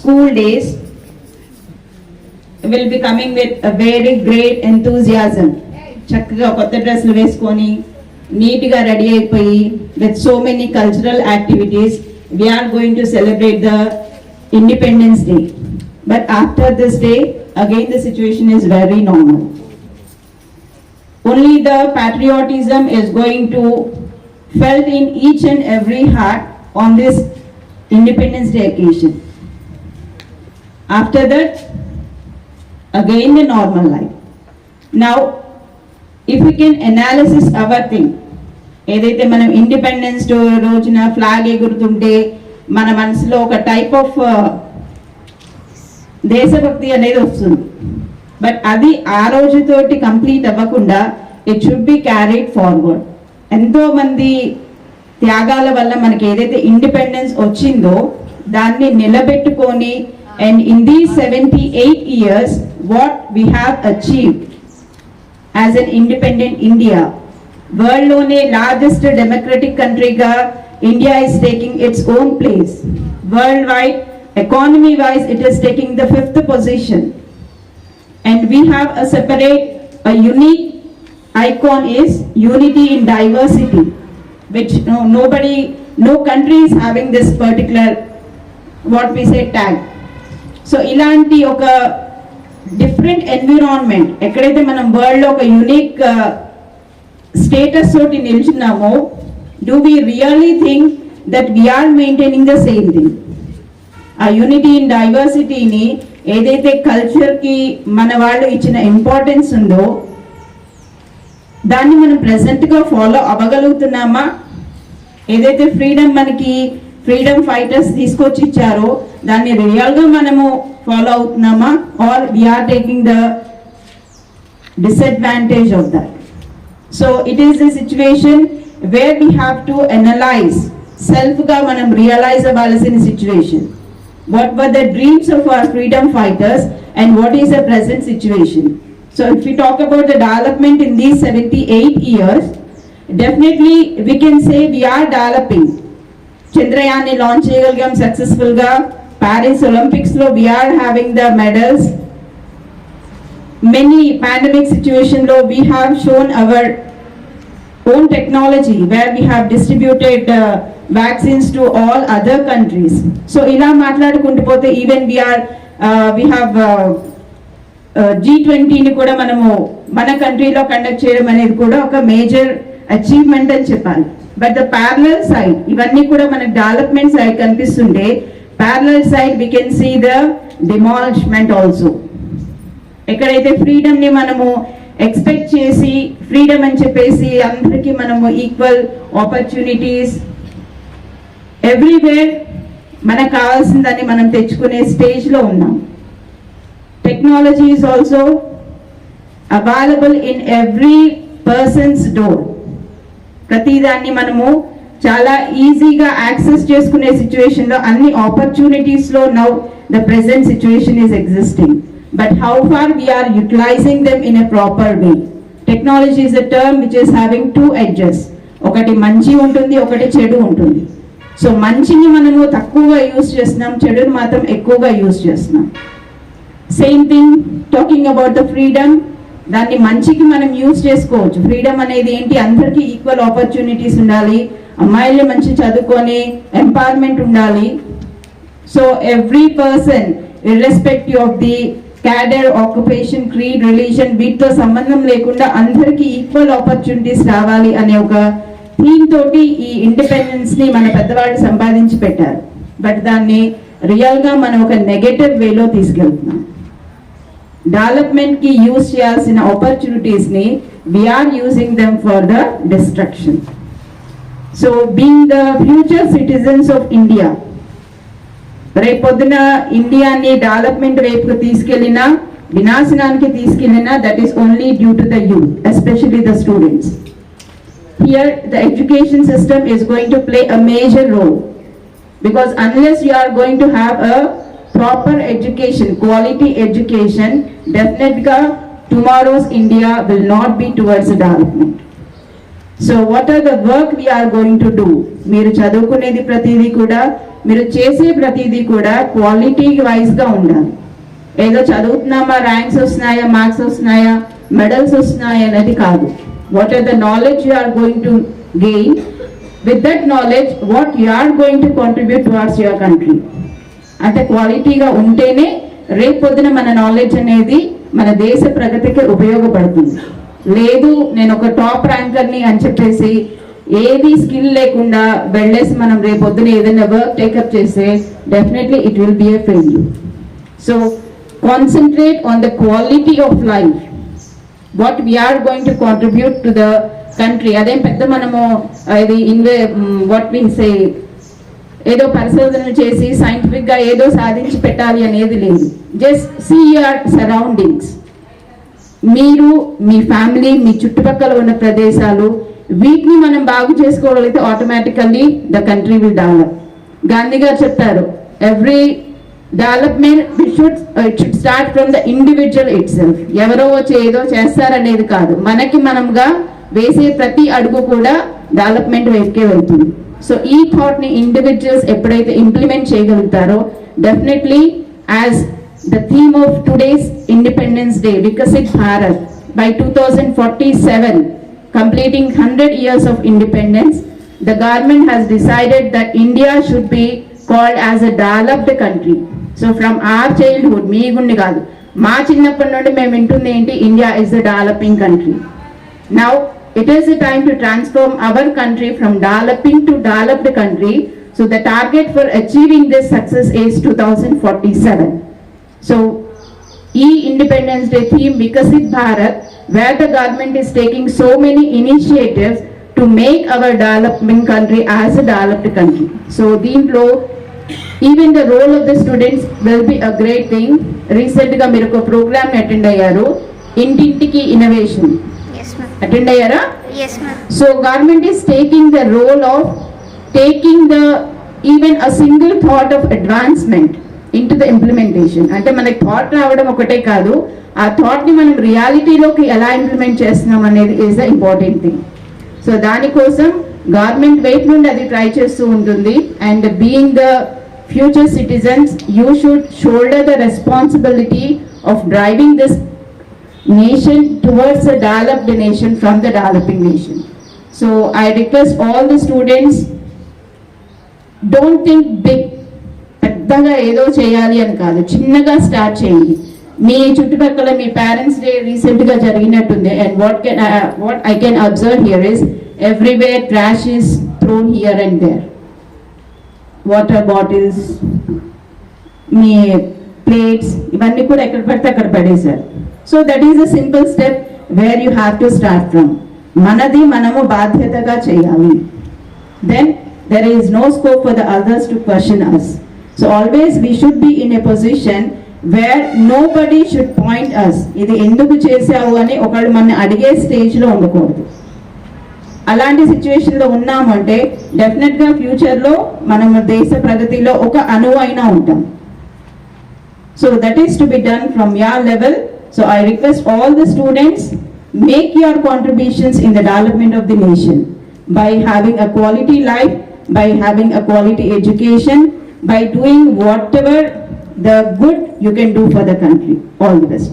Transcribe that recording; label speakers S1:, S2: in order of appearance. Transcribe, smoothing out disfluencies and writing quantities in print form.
S1: school days will be coming with a very great enthusiasm. చక్కగా కొత్త డ్రెస్లు వేసుకొని నీట్గా రెడీ అయిపోయి with so many cultural activities we are going to celebrate the Independence Day. But after this day again the situation is very normal. Only the patriotism is going to felt in each and every heart on this Independence Day occasion. After that, again the normal life. Now, if we can analysis our thing, ఏదైతే మనం independence day రోజున flag ఎగురుతుంటే మన మనసులో ఒక type of దేశభక్తి అనేది వస్తుంది. But అది ఆ రోజుతోటి కంప్లీట్ అవ్వకుండా it should be carried forward. ఎంతో మంది త్యాగాల వల్ల మనకి ఏదైతే ఇండిపెండెన్స్ వచ్చిందో దాన్ని నిలబెట్టుకొని and in these 78 years what we have achieved as an independent India. World లోనే లార్జెస్ట్ డెమోక్రటిక్ కంట్రీగా India is taking its own place. World wide economy wise it is taking the 5th position. And we have a separate, a unique icon is unity in diversity, which no country is having this particular, what we say, tag. So ilanti oka different environment ekkadaithe manam world lo oka unique status toti nilchunnamo, do we really think that we are maintaining the same thing? A unity in diversity ni ఏదైతే కల్చర్కి మన వాళ్ళు ఇచ్చిన importance ఉందో దాన్ని మనం ప్రెసెంట్గా follow అవ్వగలుగుతున్నామా? ఏదైతే మనకి freedom fighters తీసుకొచ్చి ఇచ్చారో దాన్ని రియల్గా మనము ఫాలో అవుతున్నామా? Or we are taking the disadvantage of that? So it is the situation where we have to analyse, సెల్ఫ్గా మనం రియలైజ్ అవ్వాల్సిన situation. What were the dreams of our freedom fighters and what is the present situation? So if we talk about the development in these 78 years, definitely we can say we are developing. Chandrayaan launch cheyagalgam successful ga, Paris Olympics lo we are having the medals. Many pandemic situation lo we have shown our own technology where we have distributed vaccines to all other countries. So ila maatladukuntu pothe even we have G20 ni kuda manamu mana country lo conduct cheyadam anedi kuda oka major achievement ani cheppali. But the parallel side ivanni kuda mana development side kanistunde, parallel side we can see the demolishment also. ekkadaithe freedom ni manamu expect చేసి freedom అని చెప్పేసి అందరికీ మనము equal opportunities everywhere మనకు కావాల్సిన దాన్ని మనం తెచ్చుకునే స్టేజ్లో ఉన్నాం. Technology is also available in every person's door. ప్రతిదాన్ని మనము చాలా ఈజీగా యాక్సెస్ చేసుకునే సిచ్యువేషన్లో అన్ని ఆపర్చునిటీస్లో now the present situation is existing. But how far we are utilizing them in a proper way? Technology is a term which is having two edges. ఒకటి మంచి ఉంటుంది, ఒకటి చెడు ఉంటుంది. సో మంచిని మనము తక్కువగా యూజ్ చేస్తున్నాం, చెడుని మాత్రం ఎక్కువగా యూజ్ చేస్తున్నాం. Same thing talking about the freedom, దాన్ని మంచికి మనం యూజ్ చేసుకోవచ్చు. ఫ్రీడమ్ అనేది ఏంటి? అందరికీ ఈక్వల్ ఆపర్చునిటీస్ ఉండాలి, అమ్మాయిలు మంచి చదువుకొని ఎంపవర్మెంట్ ఉండాలి. So every person irrespective of the cadre, occupation, creed, religion వీటితో సంబంధం లేకుండా అందరికీ ఈక్వల్ ఆపర్చునిటీస్ రావాలి అనే ఒక థీమ్ తోటి ఈ ఇండిపెండెన్స్ ని మన పెద్దవాళ్ళు సంపాదించి పెట్టారు. బట్ దాన్ని రియల్ గా మనం ఒక నెగటివ్ వేలో తీసుకెళ్తున్నాం. డెవలప్మెంట్ కి యూజ్ చేయాల్సిన ఆపర్చునిటీస్ ని we are using them for the destruction. So being the future citizens of India, రేపొద్దున ఇండియాని డెవలప్మెంట్ వైపుకు తీసుకెళ్లినా వినాశనానికి తీసుకెళ్లినా that is only due to the youth, especially the students. Here the education system is going to play a major role, because unless you are going to have a proper education, quality education, definitely tomorrow's India will not be towards development. So what are the work we are going to do? మీరు చదువుకునేది ప్రతిదీ కూడా, మీరు చేసే ప్రతిదీ కూడా quality వైజ్గా ఉండాలి. ఏదో చదువుతున్నామా, ర్యాంక్స్ వస్తున్నాయా, మార్క్స్ వస్తున్నాయా, మెడల్స్ వస్తున్నాయా అనేది కాదు. What are the knowledge you are going to gain? With that knowledge what you are going to contribute towards your country. అంటే క్వాలిటీగా ఉంటేనే రేపు పొద్దున మన నాలెడ్జ్ అనేది మన దేశ ప్రగతికి ఉపయోగపడుతుంది. లేదు నేను ఒక టాప్ ర్యాంకర్ని అని చెప్పేసి ఏది స్కిల్ లేకుండా వెళ్ళేసి మనం రేపు పొద్దున ఏదైనా వర్క్ టేకప్ చేస్తే definitely it will be a failure. So concentrate on the quality of life, what we are going to contribute to the country. అదేం పెద్ద మనము ఇది వాట్ వి సే ఏదో పరిశోధనలు చేసి సైంటిఫిక్ గా ఏదో సాధించి పెట్టాలి అనేది లేదు. Just see your surroundings. మీరు, మీ ఫ్యామిలీ, మీ చుట్టుపక్కల ఉన్న ప్రదేశాలు, వీటిని మనం బాగు చేసుకోగలిగితే automatically the country will develop. Gandhi గారు చెప్తారు, every development it should start from the individual it self. ఎవరో వచ్చి ఏదో చేస్తారనేది కాదు, మనకి మనముగా వేసే ప్రతి అడుగు కూడా డెవలప్మెంట్ వైపుకే వెళ్తుంది. సో ఈ థాట్ ని ఇండివిజువల్స్ ఎప్పుడైతే ఇంప్లిమెంట్ చేయగలుగుతారో definitely as the theme of today's Independence Day, Vikasit Bharat, by 2047, completing 100 years of independence, the government has decided that India should be called as a developed country. So from our childhood, me gundi kaadu, ma chinnappan nundi mem vintundi enti, India is a developing country. Now it is the time to transform our country from developing to developed country. So the target for achieving this success is 2047. So, Independence Day theme Vikasit Bharat, where the government is taking so many initiatives to make our developing country as a developed country. So, deentlo even the role of the students will be a great thing. Recent ga meer oka program attend ayyaru, Intintiki Innovation.
S2: Yes ma'am.
S1: Attend ayyara?
S2: Yes ma'am.
S1: So, government is taking the role of taking the even a single thought of advancement into the implementation. అంటే మనకి thought రావడం ఒకటే కాదు, ఆ thought ని మనం రియాలిటీలోకి ఎలా implement చేస్తున్నాం అనేది is the important thing. So దానికోసం గవర్నమెంట్ వైపు నుండి అది ట్రై చేస్తూ ఉంటుంది. And being the future citizens, you should shoulder the responsibility of driving this nation towards a developed nation from the developing nation. So I request all the students, don't think big. పెద్దగా ఏదో చేయాలి అని కాదు, చిన్నగా start చేయండి. మీ చుట్టుపక్కల మీ parents day recent గా జరిగినట్టుంది. And what I can observe here is everywhere trash is thrown here and there. Water bottles, మీ ప్లేట్స్, ఇవన్నీ కూడా ఎక్కడ పడితే అక్కడ పడేశారు. So that is a simple step where you have to start from. మనది మనము బాధ్యతగా చేయాలి. Then there is no scope for the others to question us. So always we should be in a position where nobody should point us. ఇది ఎందుకు చేసావు అని ఒకళ్ళు మన అడిగే స్టేజ్ లో ఉండకూడదు. అలాంటి సిచ్యువేషన్ లో ఉన్నామంటే డెఫినెట్ గా ఫ్యూచర్ లో మనం దేశ ప్రగతిలో ఒక అణువైనా ఉంటాం. So that is to be done from your level. So I request all the students, make your contributions in the development of the nation by having a quality life, by having a quality education, by doing whatever the good you can do for the country. All the best.